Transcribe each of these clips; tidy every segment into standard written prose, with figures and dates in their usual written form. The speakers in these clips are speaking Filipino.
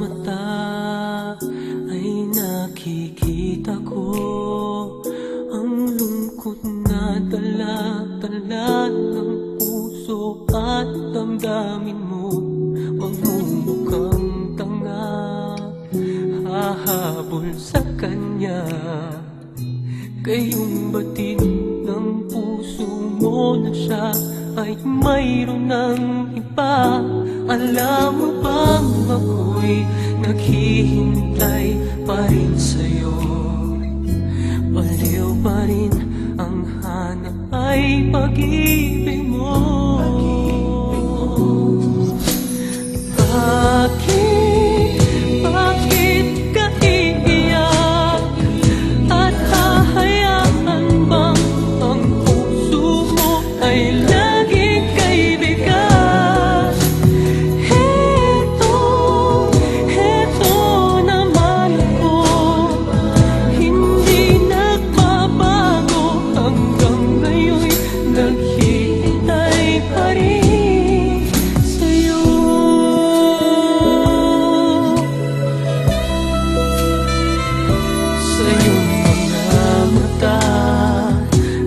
mata ay nakikita ko ang lungkot na dala-dala ng puso at damdamin mo. Magmumukhang tanga, hahabol sa kanya. Gayong batid ng puso mo na siya ay mayroon ng iba. Alam mo bang ako'y naghihintay pa rin sa'yo? Baliw pa rin ang hanap ay pag-ibig mo. Bakit ka iiyak? At hahayaan bang ang puso mo ay laging kaibigan? Heto naman ako, hindi nagbabago. Hanggang ngayon'y naghihintay pa rin sa'yo. Sa iyong mga mata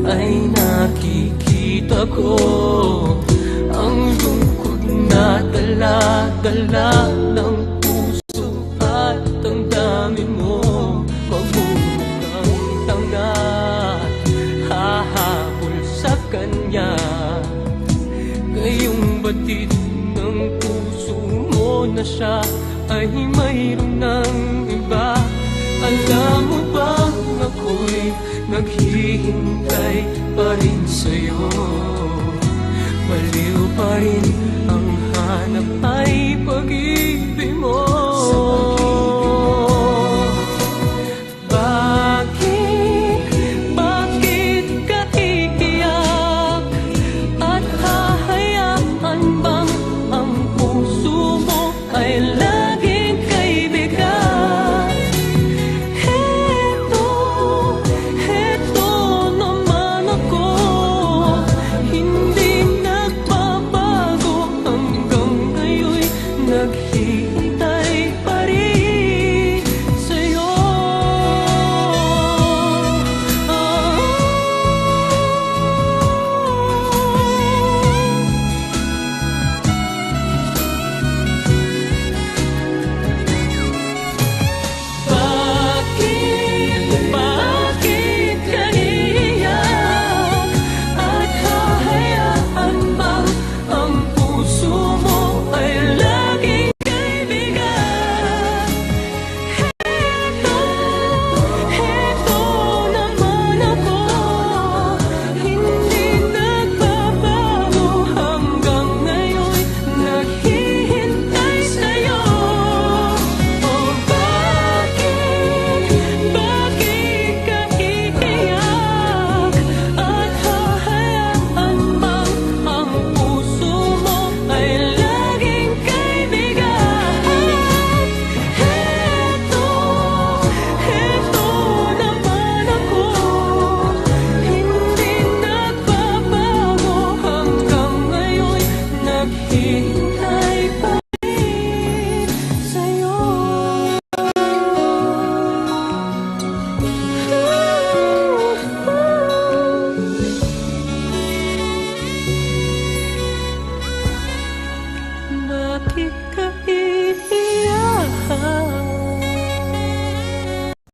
ay nakikita ko ang lungkot na dala-dala ng puso at damdamin mo. Magmumukhang tanga, hahabol sa kanya. Ngayong batid ng puso mo na siya ay mayroon ng iba. Alam mo bang ako'y naghihintay pa rin sa'yo? Baliw pa rin ang hanap ay pag-ibig mo. Bakit ka iiyak? At hahayaan bang ang puso mo ay laging kaibigan? Heto naman ako, hindi nagbabago. Hanggang ngayon'y naghihintay pa rin sa'yo. Bakit ka iiyak? At hahayaan bang ang puso mo ay laging kaibigan? Heto naman ako, hindi nagbabago. Hanggang ngayon'y naghihintay sa'yo. Oh, bakit ka iiyak? At hahayaan bang ang puso mo ay laging kaibigan? Heto naman ako, hindi nagbabago. Hanggang ngayon'y naghihintay pa rin sa'yo. Bakit ka